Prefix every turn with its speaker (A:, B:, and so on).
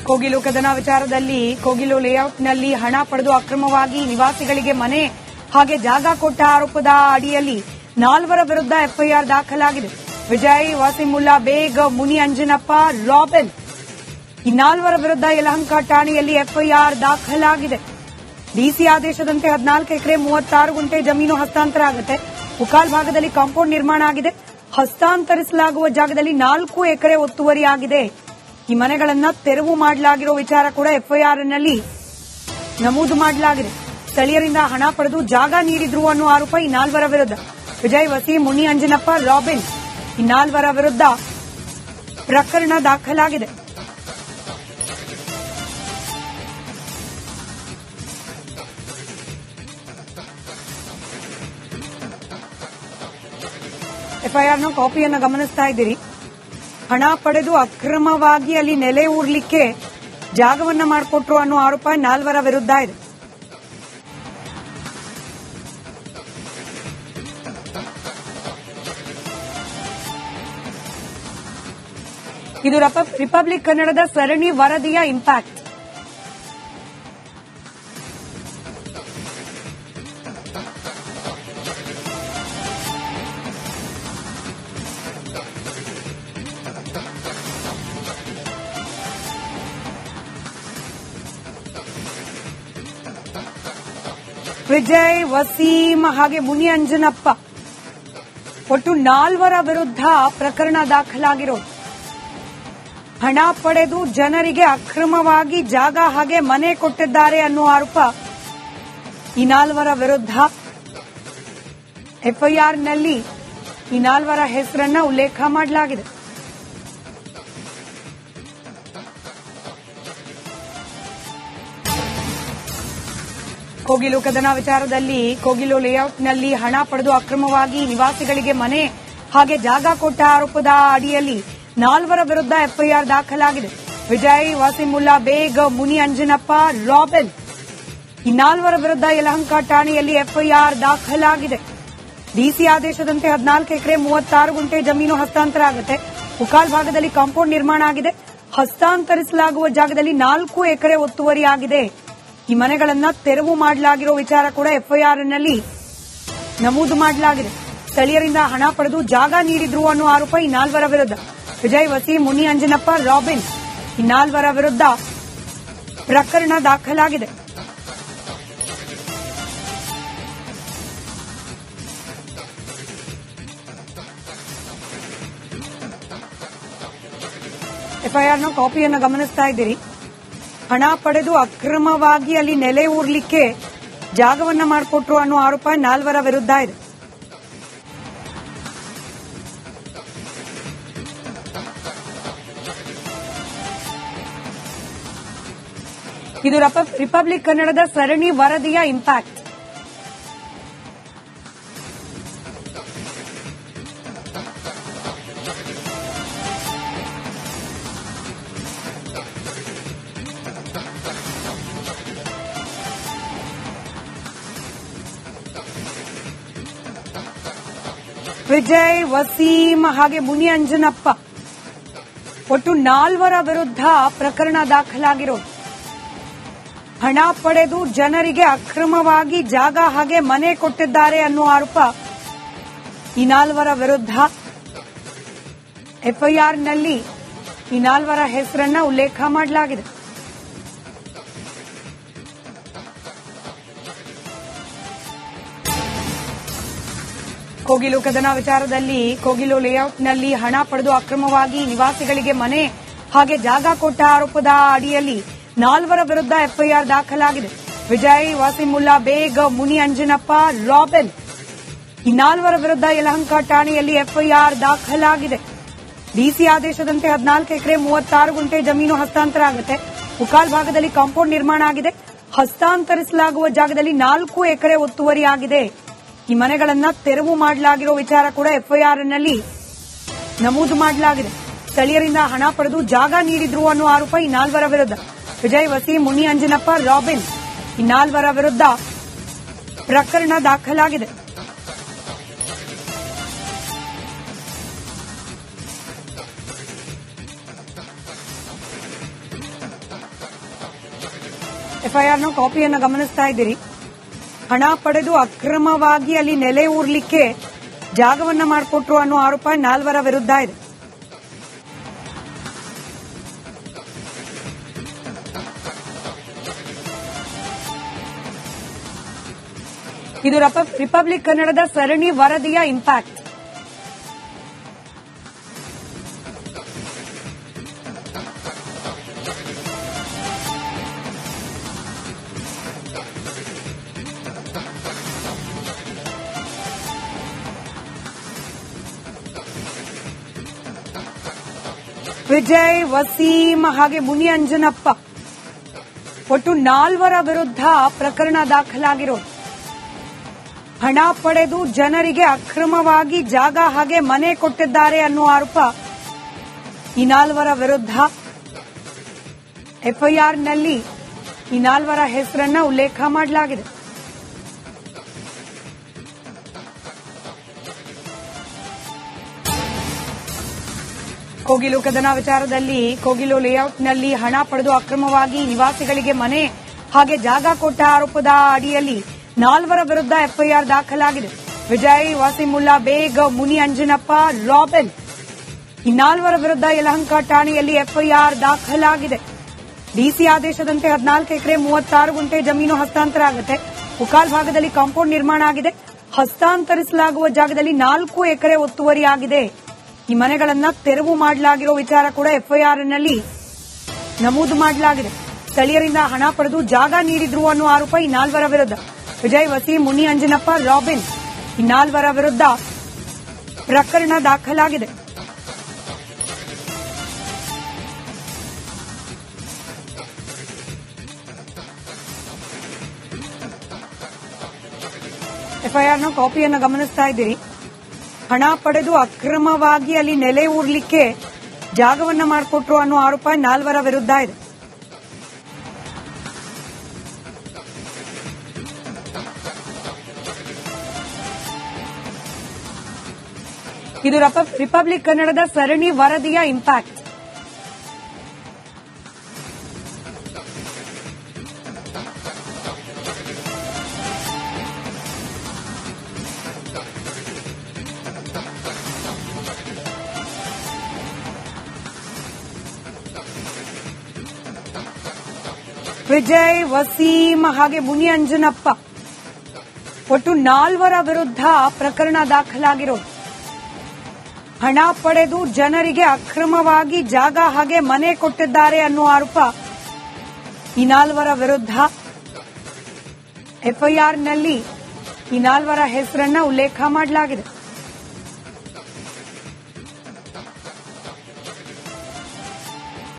A: ಕೋಗಿಲು ಕದನ ವಿಚಾರದಲ್ಲಿ ಕೋಗಿಲು ಲೇಔಟ್ನಲ್ಲಿ ಹಣ ಪಡೆದು ಅಕ್ರಮವಾಗಿ ನಿವಾಸಿಗಳಿಗೆ ಮನೆ ಹಾಗೆ ಜಾಗ ಕೊಟ್ಟ ಆರೋಪದ ಅಡಿಯಲ್ಲಿ 4 ವಿರುದ್ಧ ಎಫ್ಐಆರ್ ದಾಖಲಾಗಿದೆ. ವಿಜಯ್, ವಾಸಿಮುಲ್ಲಾ ಬೇಗ್, ಮುನಿ ಅಂಜನಪ್ಪ, ರಾಬಿನ್ ಈ 4 ವಿರುದ್ಧ ಯಲಹಂಕ ಠಾಣೆಯಲ್ಲಿ ಎಫ್ಐಆರ್ ದಾಖಲಾಗಿದೆ. ಡಿಸಿ ಆದೇಶದಂತೆ 14 ಎಕರೆ 36 ಗುಂಟೆ ಜಮೀನು ಹಸ್ತಾಂತರ ಆಗುತ್ತೆ. ಉಕಾಲ್ ಭಾಗದಲ್ಲಿ ಕಾಂಪೌಂಡ್ ನಿರ್ಮಾಣ ಆಗಿದೆ. ಹಸ್ತಾಂತರಿಸಲಾಗುವ ಜಾಗದಲ್ಲಿ 4 ಎಕರೆ ಒತ್ತುವರಿ ಆಗಿದೆ. ಈ ಮನೆಗಳನ್ನ ತೆರವು ಮಾಡಲಾಗಿರೋ ವಿಚಾರ ಕೂಡ ಎಫ್ಐಆರ್ನಲ್ಲಿ ನಮೂದು ಮಾಡಲಾಗಿದೆ. ಸ್ಥಳೀಯರಿಂದ ಹಣ ಪಡೆದು ಜಾಗ ನೀಡಿದ್ರು ಅನ್ನೋ ಆರೋಪ ಈ 4 ವಿರುದ್ಧ. ವಿಜಯ್, ವಸಿ, ಮುನಿ ಅಂಜನಪ್ಪ, ರಾಬಿನ್ ಈ 4 ವಿರುದ್ಧ ಪ್ರಕರಣ ದಾಖಲಾಗಿದೆ. ಎಫ್ಐಆರ್ನ ಕಾಪಿಯನ್ನು ಗಮನಿಸ್ತಾ ಇದ್ದೀರಿ. ಹಣ ಪಡೆದು ಅಕ್ರಮವಾಗಿ ಅಲ್ಲಿ ನೆಲೆ ಊರ್ಲಿಕ್ಕೆ ಜಾಗವನ್ನ ಮಾಡಿಕೊಟ್ರು ಅನ್ನೋ ಆರೋಪ 4 ವಿರುದ್ಧ ಇದೆ. ಇದು ರಿಪಬ್ಲಿಕ್ ಕನ್ನಡದ ಸರಣಿ ವರದಿಯ ಇಂಪ್ಯಾಕ್ಟ್. ವಿಜಯ್, ವಸೀಂ ಹಾಗೆ ಮುನಿ ಅಂಜನಪ್ಪ ಒಟ್ಟು 4 ವಿರುದ್ಧ ಪ್ರಕರಣ ದಾಖಲಾಗಿರೋದು. ಹಣ ಪಡೆದು ಜನರಿಗೆ ಅಕ್ರಮವಾಗಿ ಜಾಗ ಹಾಗೆ ಮನೆ ಕೊಟ್ಟಿದ್ದಾರೆ ಅನ್ನೋ ಆರೋಪ ಈ 4 ವಿರುದ್ಧ. ಎಫ್ಐಆರ್ನಲ್ಲಿ ಈ 4 ಹೆಸರನ್ನ ಉಲ್ಲೇಖ ಮಾಡಲಾಗಿದೆ. ಕೋಗಿಲು ಕದನ ವಿಚಾರದಲ್ಲಿ ಕೋಗಿಲು ಲೇಔಟ್ನಲ್ಲಿ ಹಣ ಪಡೆದು ಅಕ್ರಮವಾಗಿ ನಿವಾಸಿಗಳಿಗೆ ಮನೆ ಹಾಗೆ ಜಾಗ ಕೊಟ್ಟ ಆರೋಪದ ಅಡಿಯಲ್ಲಿ 4 ವಿರುದ್ಧ ಎಫ್ಐಆರ್ ದಾಖಲಾಗಿದೆ. ವಿಜಯ್, ವಾಸಿಮುಲ್ಲಾ ಬೇಗ್, ಮುನಿ ಅಂಜನಪ್ಪ, ರಾಬಿನ್ ಈ 4 ವಿರುದ್ಧ ಯಲಹಂಕ ಠಾಣೆಯಲ್ಲಿ ಎಫ್ಐಆರ್ ದಾಖಲಾಗಿದೆ. ಡಿಸಿ ಆದೇಶದಂತೆ 14 ಎಕರೆ 36 ಗುಂಟೆ ಜಮೀನು ಹಸ್ತಾಂತರ ಆಗುತ್ತೆ. ಉಕಾಲ್ ಭಾಗದಲ್ಲಿ ಕಾಂಪೌಂಡ್ ನಿರ್ಮಾಣ ಆಗಿದೆ. ಹಸ್ತಾಂತರಿಸಲಾಗುವ ಜಾಗದಲ್ಲಿ 4 ಎಕರೆ ಒತ್ತುವರಿ ಆಗಿದೆ. ಈ ಮನೆಗಳನ್ನ ತೆರವು ಮಾಡಲಾಗಿರೋ ವಿಚಾರ ಕೂಡ ಎಫ್ಐಆರ್ನಲ್ಲಿ ನಮೂದು ಮಾಡಲಾಗಿದೆ. ಸ್ಥಳೀಯರಿಂದ ಹಣ ಪಡೆದು ಜಾಗ ನೀಡಿದ್ರು ಅನ್ನೋ ಆರೋಪ ಈ 4 ವಿರುದ್ಧ. ವಿಜಯ್, ವಸಿ, ಮುನಿ ಅಂಜನಪ್ಪ, ರಾಬಿನ್ ಈ 4 ವಿರುದ್ಧ ಪ್ರಕರಣ ದಾಖಲಾಗಿದೆ. ಎಫ್ಐಆರ್ನ ಕಾಪಿಯನ್ನು ಗಮನಿಸ್ತಾ ಇದ್ದೀರಿ. ಹಣ ಪಡೆದು ಅಕ್ರಮವಾಗಿ ಅಲ್ಲಿ ನೆಲೆ ಊರ್ಲಿಕ್ಕೆ ಜಾಗವನ್ನ ಮಾಡಿಕೊಟ್ರು ಅನ್ನೋ ಆರೋಪ 4 ವಿರುದ್ಧ ಇದೆ. ಇದು ರಿಪಬ್ಲಿಕ್ ಕನ್ನಡದ ಸರಣಿ ವರದಿಯ ಇಂಪ್ಯಾಕ್ಟ್. ವಿಜಯ್, ವಸೀಂ ಹಾಗೆ ಮುನಿ ಅಂಜನಪ್ಪ ಒಟ್ಟು 4 ವಿರುದ್ಧ ಪ್ರಕರಣ ದಾಖಲಾಗಿರೋದು. ಹಣ ಪಡೆದು ಜನರಿಗೆ ಅಕ್ರಮವಾಗಿ ಜಾಗ ಹಾಗೆ ಮನೆ ಕೊಟ್ಟಿದ್ದಾರೆ ಅನ್ನೋ ಆರೋಪ ಈ 4 ವಿರುದ್ಧ. ಎಫ್ಐಆರ್ನಲ್ಲಿ ಈ 4 ಹೆಸರನ್ನ ಉಲ್ಲೇಖ ಮಾಡಲಾಗಿದೆ. ಕೋಗಿಲು ಕದನ ವಿಚಾರದಲ್ಲಿ ಕೋಗಿಲು ಲೇಔಟ್ನಲ್ಲಿ ಹಣ ಪಡೆದು ಅಕ್ರಮವಾಗಿ ನಿವಾಸಿಗಳಿಗೆ ಮನೆ ಹಾಗೆ ಜಾಗ ಕೊಟ್ಟ ಆರೋಪದ ಅಡಿಯಲ್ಲಿ 4 ವಿರುದ್ಧ ಎಫ್ಐಆರ್ ದಾಖಲಾಗಿದೆ. ವಿಜಯ್, ವಾಸಿಮುಲ್ಲಾ ಬೇಗ್, ಮುನಿ ಅಂಜನಪ್ಪ, ರಾಬಿನ್ ಈ 4 ವಿರುದ್ಧ ಯಲಹಂಕ ಠಾಣೆಯಲ್ಲಿ ಎಫ್ಐಆರ್ ದಾಖಲಾಗಿದೆ. ಡಿಸಿ ಆದೇಶದಂತೆ 14 ಎಕರೆ 36 ಗುಂಟೆ ಜಮೀನು ಹಸ್ತಾಂತರ ಆಗುತ್ತೆ. ಉಕಾಲ್ ಭಾಗದಲ್ಲಿ ಕಾಂಪೌಂಡ್ ನಿರ್ಮಾಣ ಆಗಿದೆ. ಹಸ್ತಾಂತರಿಸಲಾಗುವ ಜಾಗದಲ್ಲಿ 4 ಎಕರೆ ಒತ್ತುವರಿ ಆಗಿದೆ. ಈ ಮನೆಗಳನ್ನ ತೆರವು ಮಾಡಲಾಗಿರೋ ವಿಚಾರ ಕೂಡ ಎಫ್ಐಆರ್ನಲ್ಲಿ ನಮೂದು ಮಾಡಲಾಗಿದೆ. ಸ್ಥಳೀಯರಿಂದ ಹಣ ಪಡೆದು ಜಾಗ ನೀಡಿದ್ರು ಅನ್ನೋ ಆರೋಪ ಈ 4 ವಿರುದ್ಧ. ವಿಜಯ್, ವಸಿ, ಮುನಿ ಅಂಜನಪ್ಪ, ರಾಬಿನ್ ಈ 4 ವಿರುದ್ಧ ಪ್ರಕರಣ ದಾಖಲಾಗಿದೆ. ಎಫ್ಐಆರ್ನ ಕಾಪಿಯನ್ನು ಗಮನಿಸ್ತಾ ಇದ್ದೀರಿ. ಹಣ ಪಡೆದು ಅಕ್ರಮವಾಗಿ ಅಲ್ಲಿ ನೆಲೆ ಊರ್ಲಿಕ್ಕೆ ಜಾಗವನ್ನ ಮಾಡಿಕೊಟ್ರು ಅನ್ನೋ ಆರೋಪ 4 ವಿರುದ್ಧ ಇದೆ. ಇದು ರಿಪಬ್ಲಿಕ್ ಕನ್ನಡದ ಸರಣಿ ವರದಿಯ ಇಂಪ್ಯಾಕ್ಟ್. ವಿಜಯ್, ವಸೀಂ ಹಾಗೆ ಮುನಿ ಅಂಜನಪ್ಪ ಒಟ್ಟು 4 ವಿರುದ್ಧ ಪ್ರಕರಣ ದಾಖಲಾಗಿರೋದು. ಹಣ ಪಡೆದು ಜನರಿಗೆ ಅಕ್ರಮವಾಗಿ ಜಾಗ ಹಾಗೆ ಮನೆ ಕೊಟ್ಟಿದ್ದಾರೆ ಅನ್ನೋ ಆರೋಪ ಈ 4 ವಿರುದ್ಧ. ಎಫ್ಐಆರ್ನಲ್ಲಿ ಈ 4 ಹೆಸರನ್ನ ಉಲ್ಲೇಖ ಮಾಡಲಾಗಿದೆ. ಕೋಗಿಲು ಕದನ ವಿಚಾರದಲ್ಲಿ ಕೋಗಿಲು ಲೇಔಟ್ನಲ್ಲಿ ಹಣ ಪಡೆದು ಅಕ್ರಮವಾಗಿ ನಿವಾಸಿಗಳಿಗೆ ಮನೆ ಹಾಗೆ ಜಾಗ ಕೊಟ್ಟ ಆರೋಪದ ಅಡಿಯಲ್ಲಿ 4 ವಿರುದ್ಧ ಎಫ್ಐಆರ್ ದಾಖಲಾಗಿದೆ. ವಿಜಯ್, ವಾಸಿಮುಲ್ಲಾ ಬೇಗ್, ಮುನಿ ಅಂಜನಪ್ಪ, ರಾಬಿನ್ ಈ 4 ವಿರುದ್ಧ ಯಲಹಂಕ ಠಾಣೆಯಲ್ಲಿ ಎಫ್ಐಆರ್ ದಾಖಲಾಗಿದೆ. ಡಿಸಿ ಆದೇಶದಂತೆ 14 ಎಕರೆ 36 ಗುಂಟೆ ಜಮೀನು ಹಸ್ತಾಂತರ ಆಗುತ್ತೆ. ಉಕಾಲ್ ಭಾಗದಲ್ಲಿ ಕಾಂಪೌಂಡ್ ನಿರ್ಮಾಣ ಆಗಿದೆ. ಹಸ್ತಾಂತರಿಸಲಾಗುವ ಜಾಗದಲ್ಲಿ 4 ಎಕರೆ ಒತ್ತುವರಿ ಆಗಿದೆ. ಈ ಮನೆಗಳನ್ನ ತೆರವು ಮಾಡಲಾಗಿರೋ ವಿಚಾರ ಕೂಡ ಎಫ್ಐಆರ್ನಲ್ಲಿ ನಮೂದು ಮಾಡಲಾಗಿದೆ. ಸ್ಥಳೀಯರಿಂದ ಹಣ ಪಡೆದು ಜಾಗ ನೀಡಿದ್ರು ಅನ್ನೋ ಆರೋಪ ಈ 4 ವಿರುದ್ಧ. ವಿಜಯ್, ವಸೀಂ, ಮುನಿ ಅಂಜನಪ್ಪ, ರಾಬಿನ್ ಈ 4 ವಿರುದ್ಧ ಪ್ರಕರಣ ದಾಖಲಾಗಿದೆ. ಎಫ್ಐಆರ್ನ ಕಾಪಿಯನ್ನು ಗಮನಿಸ್ತಾ ಇದ್ದೀರಿ. ಹಣ ಪಡೆದು ಅಕ್ರಮವಾಗಿ ಅಲ್ಲಿ ನೆಲೆ ಊರ್ಲಿಕ್ಕೆ ಜಾಗವನ್ನ ಮಾಡಿಕೊಟ್ರು ಅನ್ನೋ ಆರೋಪ 4 ವಿರುದ್ಧ ಇದೆ. ಇದು ರಿಪಬ್ಲಿಕ್ ಕನ್ನಡದ ಸರಣಿ ವರದಿಯ ಇಂಪ್ಯಾಕ್ಟ್. ವಿಜಯ್, ವಸೀಂ ಹಾಗೆ ಮುನಿ ಅಂಜನಪ್ಪ ಒಟ್ಟು 4 ವಿರುದ್ಧ ಪ್ರಕರಣ ದಾಖಲಾಗಿರೋದು. ಹಣ ಪಡೆದು ಜನರಿಗೆ ಅಕ್ರಮವಾಗಿ ಜಾಗ ಹಾಗೆ ಮನೆ ಕೊಟ್ಟಿದ್ದಾರೆ ಅನ್ನೋ ಆರೋಪ ಈ 4 ವಿರುದ್ಧ. ಎಫ್ಐಆರ್ನಲ್ಲಿ ಈ 4 ಹೆಸರನ್ನ ಉಲ್ಲೇಖ ಮಾಡಲಾಗಿದೆ.